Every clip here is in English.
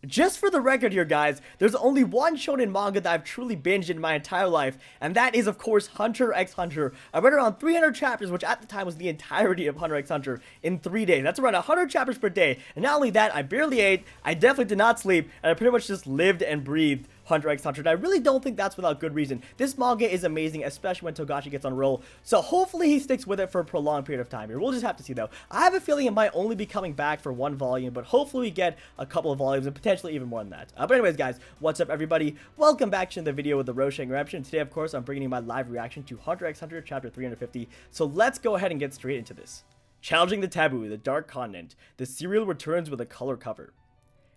Just for the record here, guys, there's only one shonen manga that I've truly binged in my entire life, and that is, of course, Hunter x Hunter. I read around 300 chapters, which at the time was the entirety of Hunter x Hunter, in 3 days. That's around 100 chapters per day, and not only that, I barely ate, I definitely did not sleep, and I pretty much just lived and breathed Hunter x Hunter, and I really don't think that's without good reason. This manga is amazing, especially when Togashi gets on a roll, so hopefully he sticks with it for a prolonged period of time here. We'll just have to see, though. I have a feeling it might only be coming back for one volume, but hopefully we get a couple of volumes, and potentially even more than that. But anyways, guys, what's up, everybody? Welcome back to the video with the Roshank Redemption. Today, of course, I'm bringing you my live reaction to Hunter x Hunter, chapter 350, so let's go ahead and get straight into this. Challenging the taboo, the Dark Continent, the serial returns with a color cover.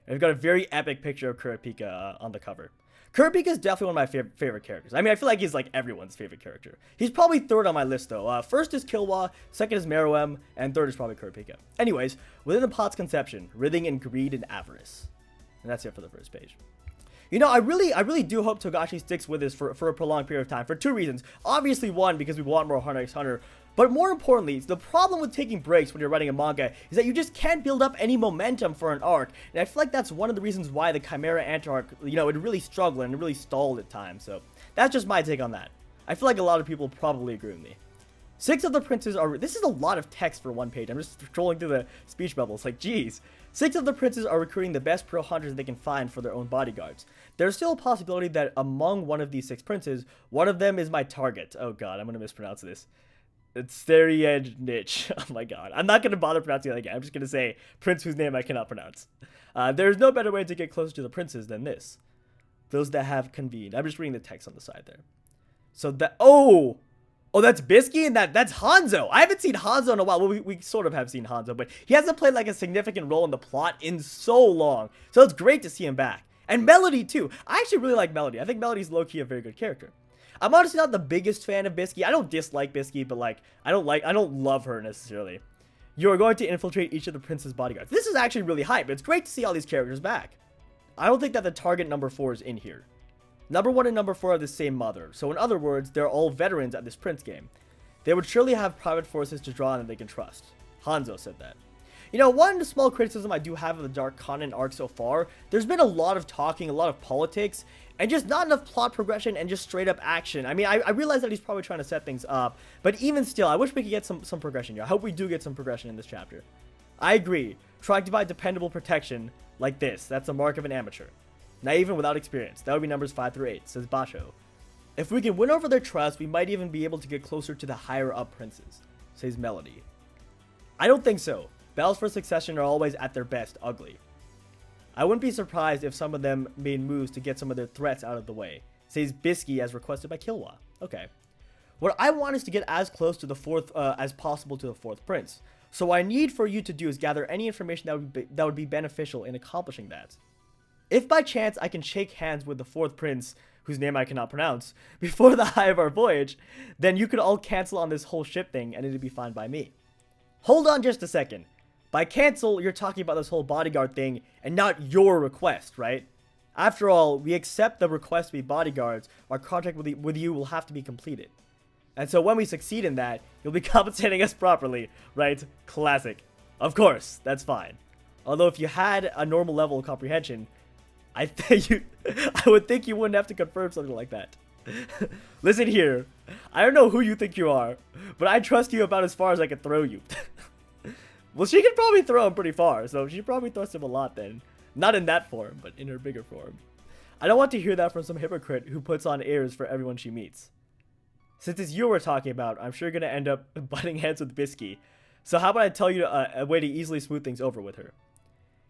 And we've got a very epic picture of Kurapika on the cover. Kurapika is definitely one of my favorite characters. I mean, I feel like he's like everyone's favorite character. He's probably third on my list, though. First is Killua, second is Meruem, and third is probably Kurapika. Anyways, within the plot's conception, writhing in greed and avarice. And that's it for the first page. You know, I really do hope Togashi sticks with this for a prolonged period of time for two reasons. Obviously, one, because we want more Hunter x Hunter. But more importantly, the problem with taking breaks when you're writing a manga is that you just can't build up any momentum for an arc. And I feel like that's one of the reasons why the Chimera Ant arc, you know, it really struggled and it really stalled at times. So that's just my take on that. I feel like a lot of people probably agree with me. 6 of the princes are... This is a lot of text for one page. I'm just scrolling through the speech bubbles. Like, geez. 6 of the princes are recruiting the best pro hunters they can find for their own bodyguards. There's still a possibility that among one of these 6 princes, one of them is my target. Oh god, I'm going to mispronounce this. It's Theried Niche. Oh my god. I'm not going to bother pronouncing that again. I'm just going to say prince whose name I cannot pronounce. There's no better way to get closer to the princes than this. Those that have convened. I'm just reading the text on the side there. So that... Oh, that's Bisky, and that's Hanzo. I haven't seen Hanzo in a while. Well, we sort of have seen Hanzo, but he hasn't played like a significant role in the plot in so long. So it's great to see him back. And Melody, too. I actually really like Melody. I think Melody's low-key a very good character. I'm honestly not the biggest fan of Bisky. I don't dislike Bisky, but like, I don't love her necessarily. You are going to infiltrate each of the prince's bodyguards. This is actually really hype. It's great to see all these characters back. I don't think that the target number 4 is in here. Number 1 and number 4 are the same mother. So in other words, they're all veterans at this prince game. They would surely have private forces to draw on that they can trust. Hanzo said that. You know, one small criticism I do have of the Dark Continent arc so far, there's been a lot of talking, a lot of politics, and just not enough plot progression and just straight up action. I mean, I realize that he's probably trying to set things up, but even still, I wish we could get some progression here. I hope we do get some progression in this chapter. I agree. Trying to buy dependable protection like this, that's a mark of an amateur. Naive and without experience. That would be numbers 5 through 8, says Basho. If we can win over their trust, we might even be able to get closer to the higher up princes, says Melody. I don't think so. Battles for succession are always at their best ugly. I wouldn't be surprised if some of them made moves to get some of their threats out of the way, says Bisky as requested by Killua. Okay. What I want is to get as close to the fourth as possible to the 4th prince. So what I need for you to do is gather any information that would be beneficial in accomplishing that. If by chance I can shake hands with the 4th prince, whose name I cannot pronounce, before the high of our voyage, then you could all cancel on this whole ship thing and it'd be fine by me. Hold on just a second. By cancel, you're talking about this whole bodyguard thing and not your request, right? After all, we accept the request to be bodyguards. Our contract with you will have to be completed. And so when we succeed in that, you'll be compensating us properly, right? Classic. Of course, that's fine. Although if you had a normal level of comprehension, I would think you wouldn't have to confirm something like that. Listen here, I don't know who you think you are, but I trust you about as far as I can throw you. Well, she can probably throw him pretty far, so she probably thrusts him a lot then. Not in that form, but in her bigger form. I don't want to hear that from some hypocrite who puts on airs for everyone she meets. Since it's you we're talking about, I'm sure you're going to end up butting heads with Bisky. So how about I tell you a way to easily smooth things over with her?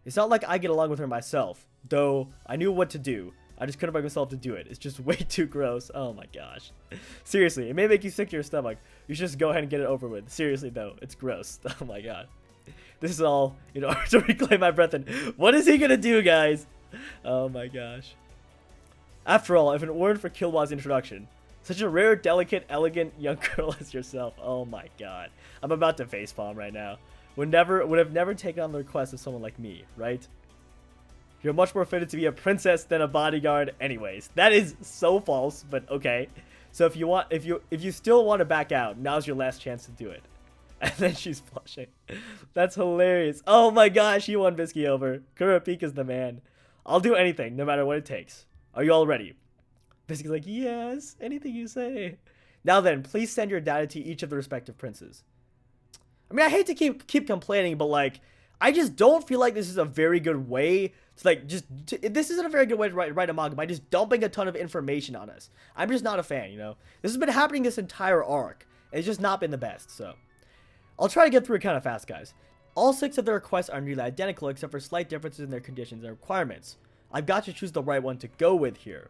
It's not like I get along with her myself, though I knew what to do. I just couldn't bring myself to do it. It's just way too gross. Oh my gosh. Seriously, it may make you sick to your stomach. You should just go ahead and get it over with. Seriously though, it's gross. Oh my god. This is all, you know, to reclaim my breath. And what is he gonna do, guys? Oh my gosh. After all, if it weren't for Killua's introduction, such a rare, delicate, elegant young girl as yourself. Oh my god. I'm about to facepalm right now. Would have never taken on the request of someone like me, right? You're much more fitted to be a princess than a bodyguard anyways. That is so false, but okay. So if you still want to back out, now's your last chance to do it. And then she's blushing. That's hilarious. Oh my gosh, he won Bisky over. Kurapika's the man. I'll do anything, no matter what it takes. Are you all ready? Basically like, yes, anything you say. Now then, please send your data to each of the respective princes. I mean, I hate to keep complaining, but like, I just don't feel like this is a very good way to like this isn't a very good way to write a manga by just dumping a ton of information on us. I'm just not a fan, you know. This has been happening this entire arc. It's just not been the best, so I'll try to get through it kind of fast, guys. All 6 of the requests are nearly identical except for slight differences in their conditions and requirements. I've got to choose the right one to go with here.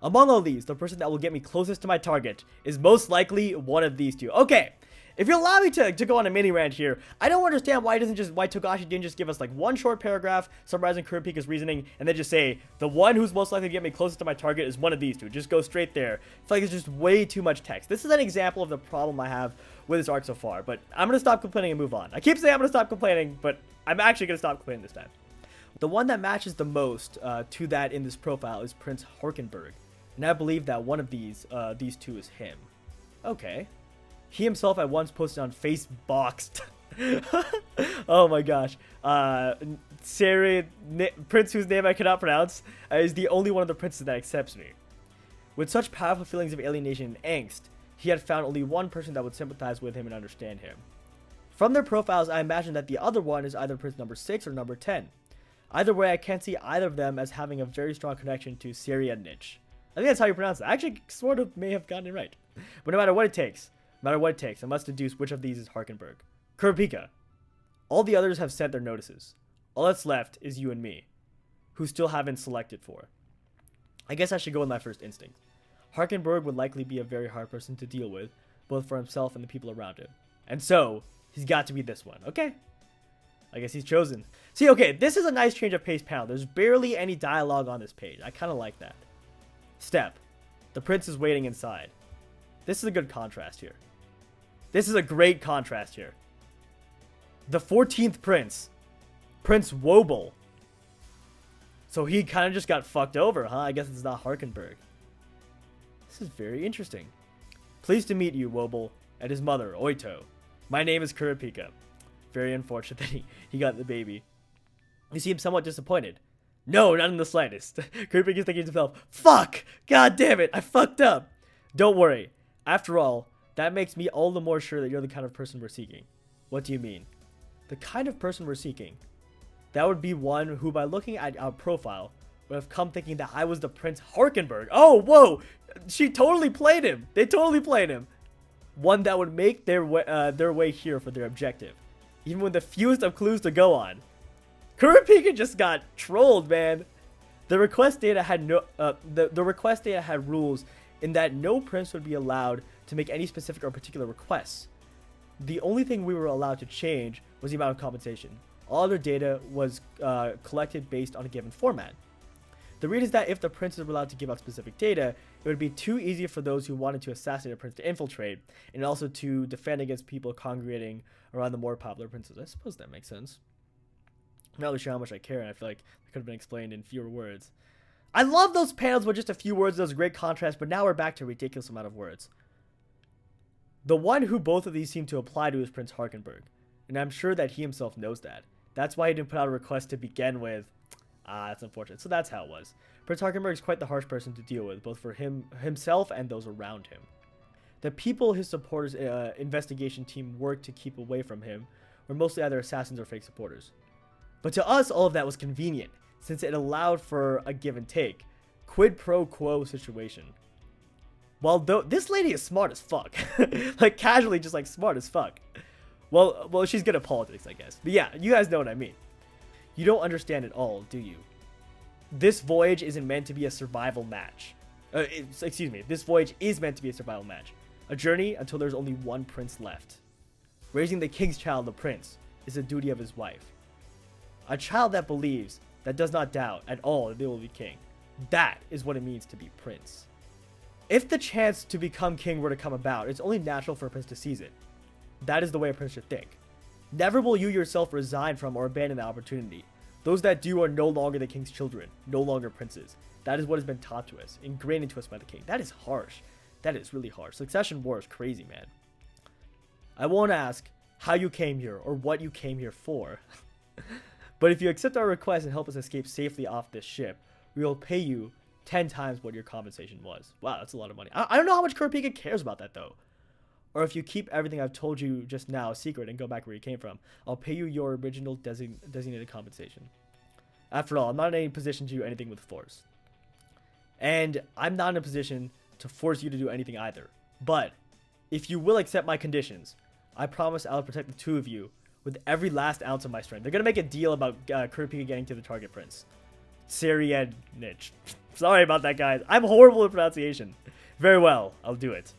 Among all these, the person that will get me closest to my target is most likely one of these two. Okay, if you allow me to go on a mini rant here, I don't understand why Togashi didn't just give us like one short paragraph summarizing Kurapika's reasoning and then just say, the one who's most likely to get me closest to my target is one of these two. Just go straight there. I feel like it's just way too much text. This is an example of the problem I have with this arc so far, but I'm going to stop complaining and move on. I keep saying I'm going to stop complaining, but I'm actually going to stop complaining this time. The one that matches the most to that in this profile is Prince Harkenberg. And I believe that one of these two is him. Okay. He himself at once posted on Faceboxed. Oh my gosh. Prince whose name I cannot pronounce is the only one of the princes that accepts me. With such powerful feelings of alienation and angst, he had found only one person that would sympathize with him and understand him. From their profiles, I imagine that the other one is either Prince number 6 or number 10. Either way, I can't see either of them as having a very strong connection to Syrianich. I think that's how you pronounce it. I actually sort of may have gotten it right. But no matter what it takes, I must deduce which of these is Harkenberg. Kurapika. All the others have sent their notices. All that's left is you and me, who still haven't selected for. I guess I should go with my first instinct. Harkenberg would likely be a very hard person to deal with, both for himself and the people around him. And so, he's got to be this one. Okay. I guess he's chosen. See, okay, this is a nice change of pace panel. There's barely any dialogue on this page. I kind of like that. Step. The prince is waiting inside. This is a good contrast here. This is a great contrast here. The 14th prince. Prince Wobble. So he kind of just got fucked over, huh? I guess it's not Harkenberg. This is very interesting. Pleased to meet you, Wobble, and his mother, Oito. My name is Kurapika. Very unfortunate that he got the baby. You seem somewhat disappointed. No, not in the slightest. Kurapika's thinking to himself, fuck! God damn it, I fucked up! Don't worry. After all, that makes me all the more sure that you're the kind of person we're seeking. What do you mean? The kind of person we're seeking? That would be one who, by looking at our profile, would have come thinking that I was the Prince Harkenberg. Oh, whoa! She totally played him! They totally played him! One that would make their way here for their objective, even with the fewest of clues to go on. Kurapika just got trolled, man. The request data had the request data had rules in that no prince would be allowed to make any specific or particular requests. The only thing we were allowed to change was the amount of compensation. All other data was collected based on a given format. The reason is that if the princes were allowed to give out specific data, it would be too easy for those who wanted to assassinate a prince to infiltrate, and also to defend against people congregating around the more popular princes. I suppose that makes sense. I'm not really sure how much I care, and I feel like it could have been explained in fewer words. I love those panels with just a few words. Those great contrast, but now we're back to a ridiculous amount of words. The one who both of these seem to apply to is Prince Harkenberg, and I'm sure that he himself knows that. That's why he didn't put out a request to begin with. That's unfortunate. So that's how it was. Prince Harkenberg is quite the harsh person to deal with, both for himself and those around him. The people his supporters' investigation team worked to keep away from him were mostly either assassins or fake supporters. But to us, all of that was convenient, since it allowed for a give and take, quid pro quo situation. Well, this lady is smart as fuck. Like, casually just, like, smart as fuck. Well, she's good at politics, I guess. But yeah, you guys know what I mean. You don't understand it all, do you? This voyage isn't meant to be a survival match. This voyage is meant to be a survival match. A journey until there's only one prince left. Raising the king's child, the prince, is the duty of his wife. A child that believes, that does not doubt at all that they will be king. That is what it means to be prince. If the chance to become king were to come about, it's only natural for a prince to seize it. That is the way a prince should think. Never will you yourself resign from or abandon the opportunity. Those that do are no longer the king's children, no longer princes. That is what has been taught to us, ingrained into us by the king. That is harsh. That is really harsh. Succession war is crazy, man. I won't ask how you came here or what you came here for. But if you accept our request and help us escape safely off this ship, we will pay you 10 times what your compensation was. Wow, that's a lot of money. I don't know how much Kurapika cares about that, though. Or if you keep everything I've told you just now a secret and go back where you came from, I'll pay you your original designated compensation. After all, I'm not in any position to do anything with force. And I'm not in a position to force you to do anything either. But if you will accept my conditions, I promise I'll protect the two of you with every last ounce of my strength. They're going to make a deal about Kurapika getting to the target prince. Syrianich. Sorry about that, guys. I'm horrible at pronunciation. Very well. I'll do it.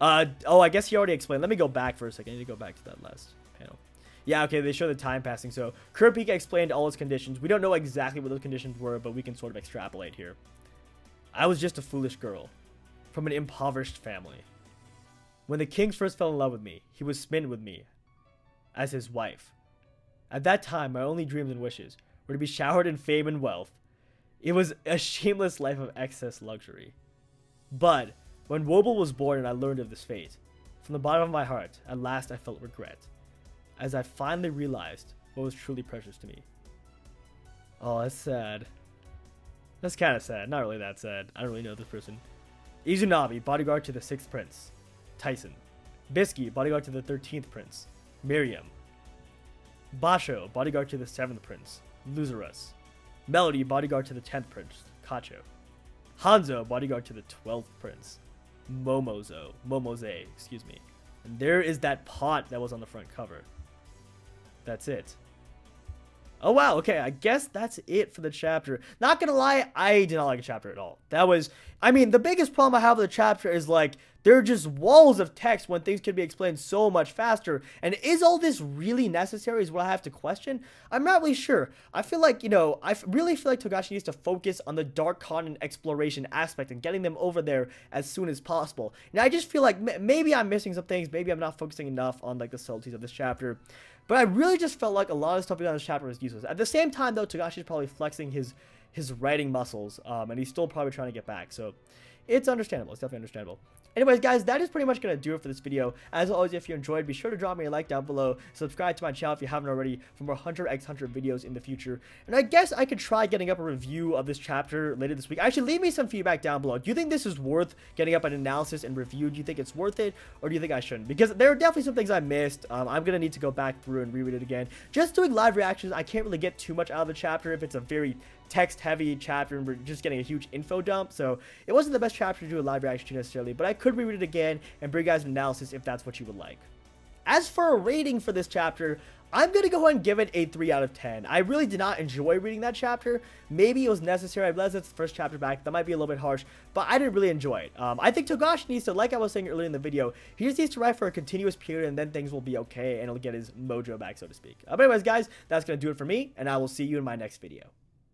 Oh, I guess he already explained. Let me go back for a second. I need to go back to that last panel. Yeah, okay, they show the time passing. So Kurapika explained all his conditions. We don't know exactly what those conditions were, but we can sort of extrapolate here. I was just a foolish girl from an impoverished family. When the king first fell in love with me, he was smitten with me as his wife. At that time, my only dreams and wishes were to be showered in fame and wealth. It was a shameless life of excess luxury. But when Wobble was born and I learned of this fate, from the bottom of my heart, at last I felt regret, as I finally realized what was truly precious to me. Oh, that's sad. That's kind of sad. Not really that sad. I don't really know this person. Izunabi, bodyguard to the 6th prince. Tyson. Bisky, bodyguard to the 13th prince. Miriam. Basho, bodyguard to the 7th prince. Luzarus. Melody, bodyguard to the 10th prince. Kacho. Hanzo, bodyguard to the 12th prince. Momose, excuse me. And there is that pot that was on the front cover. That's it. Oh, wow. Okay, I guess that's it for the chapter. Not gonna lie, I did not like the chapter at all. That was, I mean, the biggest problem I have with the chapter is, like, there are just walls of text when things could be explained so much faster. And is all this really necessary is what I have to question? I'm not really sure. I feel like, you know, really feel like Togashi needs to focus on the dark continent exploration aspect and getting them over there as soon as possible. And I just feel like maybe I'm missing some things. Maybe I'm not focusing enough on, like, the subtleties of this chapter. But I really just felt like a lot of stuff on this chapter was useless. At the same time, though, Togashi's probably flexing his writing muscles, and he's still probably trying to get back. So it's understandable. It's definitely understandable. Anyways, guys, that is pretty much going to do it for this video. As always, if you enjoyed, be sure to drop me a like down below. Subscribe to my channel if you haven't already for more Hunter x Hunter videos in the future. And I guess I could try getting up a review of this chapter later this week. Actually, leave me some feedback down below. Do you think this is worth getting up an analysis and review? Do you think it's worth it, or do you think I shouldn't? Because there are definitely some things I missed. I'm going to need to go back through and reread it again. Just doing live reactions, I can't really get too much out of the chapter if it's a very text-heavy chapter and we're just getting a huge info dump. So it wasn't the best chapter to do a live reaction to necessarily, but I could reread it again and bring you guys an analysis if that's what you would like. As for a rating for this chapter, I'm going to go ahead and give it a 3 out of 10. I really did not enjoy reading that chapter. Maybe it was necessary. I realized it's the first chapter back. That might be a little bit harsh, but I didn't really enjoy it. I think Togashi needs to, like I was saying earlier in the video, he just needs to write for a continuous period and then things will be okay and he'll get his mojo back, so to speak. But anyways, guys, that's going to do it for me, and I will see you in my next video.